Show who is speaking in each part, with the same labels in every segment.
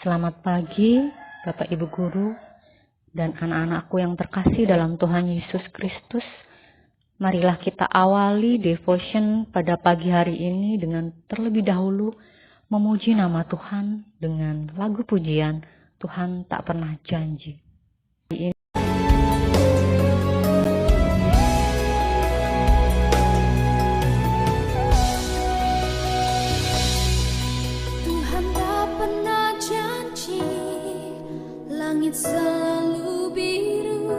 Speaker 1: Selamat pagi, Bapak Ibu Guru, dan anak-anakku yang terkasih dalam Tuhan Yesus Kristus. Marilah kita awali devotion pada pagi hari ini dengan terlebih dahulu memuji nama Tuhan dengan lagu pujian Tuhan Tak Pernah Janji.
Speaker 2: Langit selalu biru,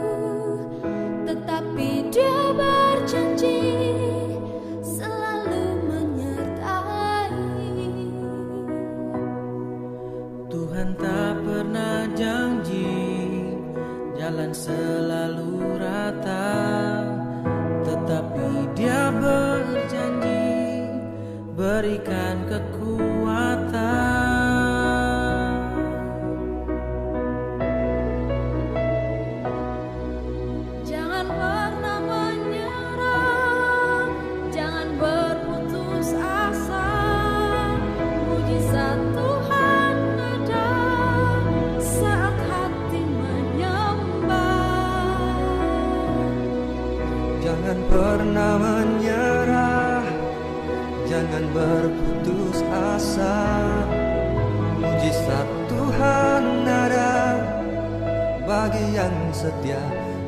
Speaker 2: tetapi Dia berjanji selalu menyertai.
Speaker 3: Tuhan tak pernah janji jalan selalu rata, tetapi Dia berjanji berikan kekuatan.
Speaker 4: Jangan pernah menyerah, jangan berputus asa. Mujizat Tuhan ada bagi yang setia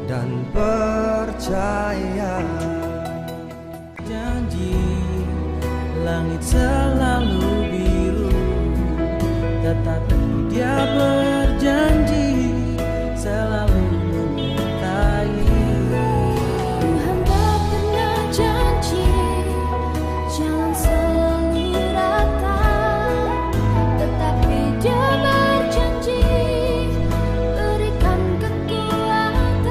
Speaker 4: dan percaya.
Speaker 3: Janji langit selalu biru, tetapi Dia berjanji selalu menyertai.
Speaker 2: Tuhan tak pernah janji jalan selalu rata, tetapi Dia berjanji berikan kekuatan.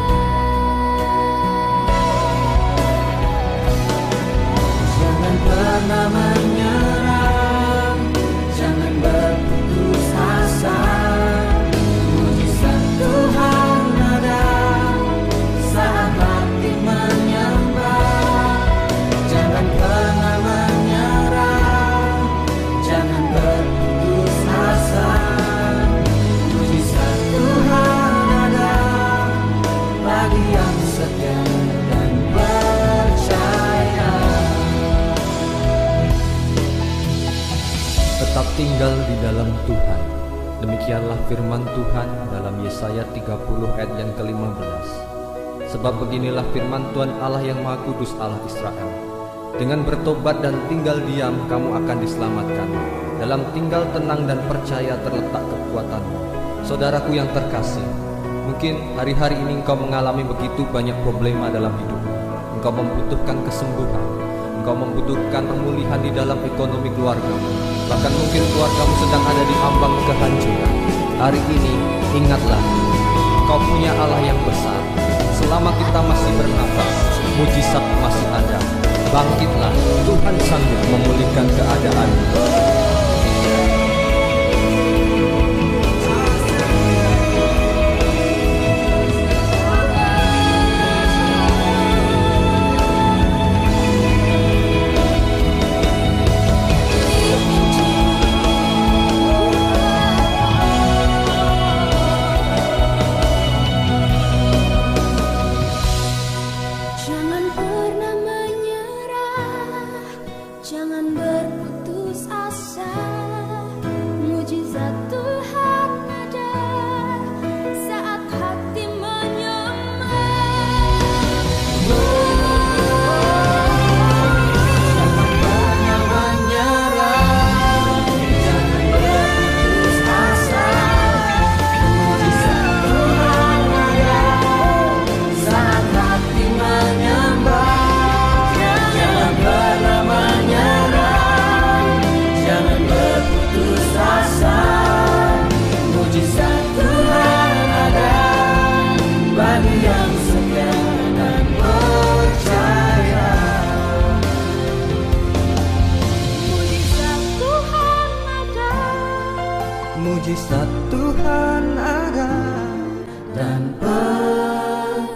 Speaker 3: Jangan pernah menyerah, jangan berputus asa. Mujizat Tuhan ada saat hati menyembah. Jangan pernah menyerah, jangan berputus asa. Mujizat Tuhan ada bagi yang setia dan percaya.
Speaker 5: Tetap tinggal di dalam Tuhan. Demikianlah firman Tuhan dalam Yesaya 30 ayat yang ke-15. Sebab beginilah firman Tuhan Allah yang Maha Kudus, Allah Israel. Dengan bertobat dan tinggal diam kamu akan diselamatkan. Dalam tinggal tenang dan percaya terletak kekuatanmu. Saudaraku yang terkasih, mungkin hari-hari ini engkau mengalami begitu banyak problema dalam hidup. Engkau membutuhkan kesembuhan, engkau membutuhkan pemulihan di dalam ekonomi keluargamu. Bahkan mungkin keluargamu sedang ada di ambang kehancuran. Hari ini ingatlah, engkau punya Allah yang besar. Selama kita masih bernafas, mujizat masih ada. Bangkitlah, Tuhan sanggup memulihkan keadaanmu.
Speaker 2: Jangan pernah menyerah, jangan berputus asa. Mujizat Tuhan ada saat hati menyembah.
Speaker 3: Jangan pernah menyerah, jangan berputus asa. Mujizat Tuhan ada saat hati menyembah. Jangan pernah menyerah, jangan berputus asa. Mujizat Tuhan ada bagi yang setia dan percaya.
Speaker 2: Mujizat Tuhan ada.
Speaker 4: Mujizat Tuhan ada
Speaker 3: Dan percaya.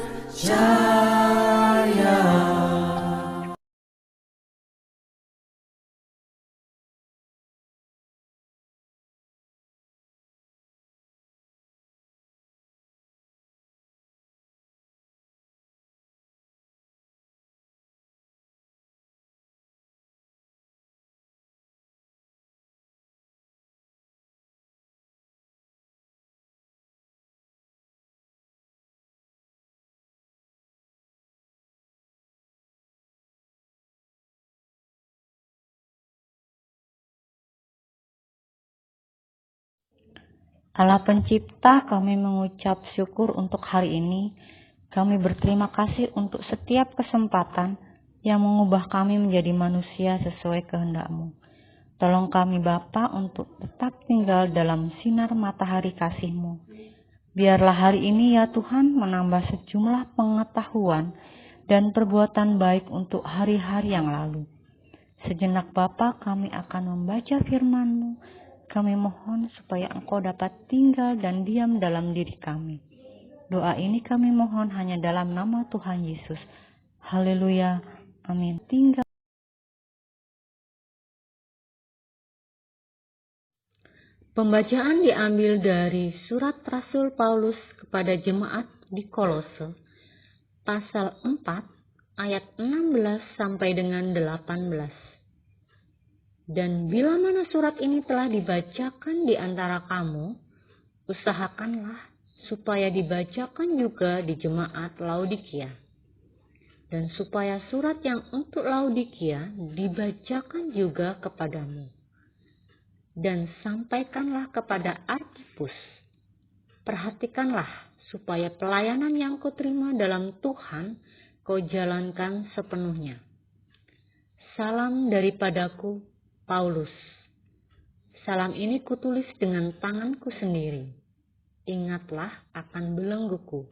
Speaker 1: Allah Pencipta, kami mengucap syukur untuk hari ini. Kami berterima kasih untuk setiap kesempatan yang mengubah kami menjadi manusia sesuai kehendak-Mu. Tolong kami Bapa untuk tetap tinggal dalam sinar matahari kasih-Mu. Biarlah hari ini ya Tuhan menambah sejumlah pengetahuan dan perbuatan baik untuk hari-hari yang lalu. Sejenak Bapa, kami akan membaca firman-Mu. Kami mohon supaya Engkau dapat tinggal dan diam dalam diri kami. Doa ini kami mohon hanya dalam nama Tuhan Yesus. Haleluya. Amin. Tinggal. Pembacaan diambil dari surat Rasul Paulus kepada jemaat di Kolose, pasal 4 ayat 16 sampai dengan 18. Dan bila mana surat ini telah dibacakan di antara kamu, usahakanlah supaya dibacakan juga di jemaat Laodikia. Dan supaya surat yang untuk Laodikia dibacakan juga kepadamu. Dan sampaikanlah kepada Arkhipus. Perhatikanlah supaya pelayanan yang kau terima dalam Tuhan kau jalankan sepenuhnya. Salam daripadaku, Paulus. Salam ini kutulis dengan tanganku sendiri. Ingatlah akan belengguku.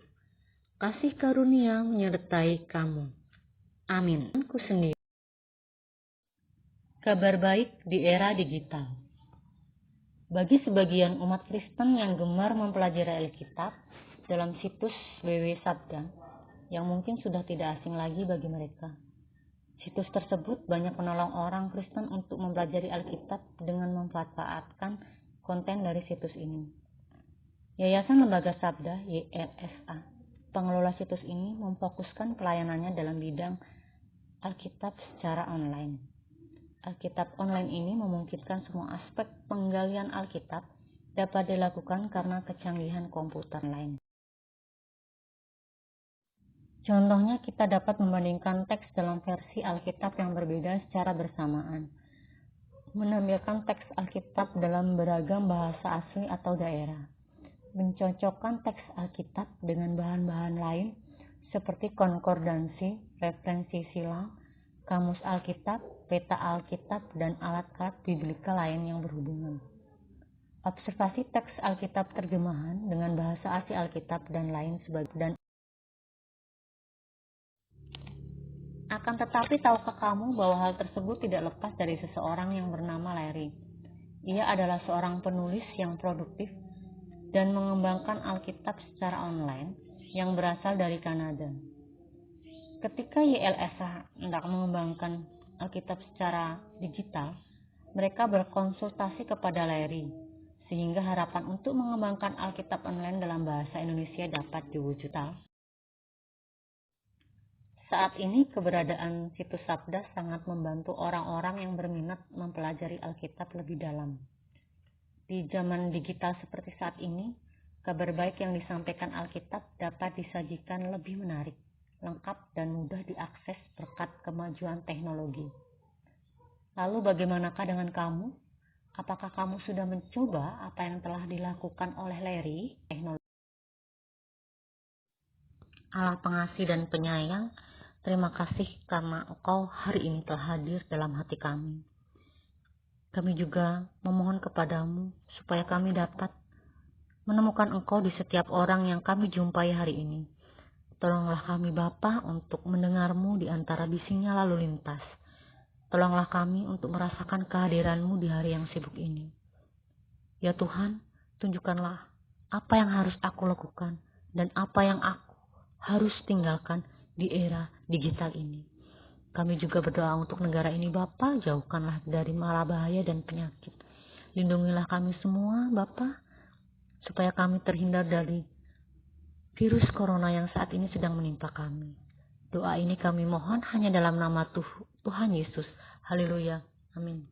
Speaker 1: Kasih karunia menyertai kamu. Amin. Ku sendiri. Kabar baik di era digital. Bagi sebagian umat Kristen yang gemar mempelajari Alkitab dalam situs www.sabda, yang mungkin sudah tidak asing lagi bagi mereka. Situs tersebut banyak menolong orang Kristen untuk mempelajari Alkitab dengan memanfaatkan konten dari situs ini. Yayasan Lembaga Sabda YLSA, pengelola situs ini memfokuskan pelayanannya dalam bidang Alkitab secara online. Alkitab online ini memungkinkan semua aspek penggalian Alkitab dapat dilakukan karena kecanggihan komputer lain. Contohnya kita dapat membandingkan teks dalam versi Alkitab yang berbeda secara bersamaan. Menampilkan teks Alkitab dalam beragam bahasa asli atau daerah. Mencocokkan teks Alkitab dengan bahan-bahan lain seperti konkordansi, referensi silang, kamus Alkitab, peta Alkitab, dan alat-alat biblika lain yang berhubungan. Observasi teks Alkitab terjemahan dengan bahasa asli Alkitab dan lain sebagainya. Akan tetapi tahukah kamu bahwa hal tersebut tidak lepas dari seseorang yang bernama Larry. Ia adalah seorang penulis yang produktif dan mengembangkan Alkitab secara online yang berasal dari Kanada. Ketika YLSA hendak mengembangkan Alkitab secara digital, mereka berkonsultasi kepada Larry, sehingga harapan untuk mengembangkan Alkitab online dalam bahasa Indonesia dapat diwujudkan. Saat ini keberadaan situs Sabda sangat membantu orang-orang yang berminat mempelajari Alkitab lebih dalam. Di zaman digital seperti saat ini, kabar baik yang disampaikan Alkitab dapat disajikan lebih menarik, lengkap, dan mudah diakses berkat kemajuan teknologi. Lalu bagaimanakah dengan kamu? Apakah kamu sudah mencoba apa yang telah dilakukan oleh Larry? Allah pengasih dan penyayang, terima kasih karena Engkau hari ini telah hadir dalam hati kami. Kami juga memohon kepadamu supaya kami dapat menemukan Engkau di setiap orang yang kami jumpai hari ini. Tolonglah kami Bapa untuk mendengar-Mu di antara bisingnya lalu lintas. Tolonglah kami untuk merasakan kehadiran-Mu di hari yang sibuk ini. Ya Tuhan, tunjukkanlah apa yang harus aku lakukan dan apa yang aku harus tinggalkan di era digital ini. Kami juga berdoa untuk negara ini Bapa, jauhkanlah dari mara bahaya dan penyakit. Lindungilah kami semua Bapa, supaya kami terhindar dari virus corona yang saat ini sedang menimpa kami. Doa ini kami mohon hanya dalam nama Tuhan Yesus. Haleluya. Amin.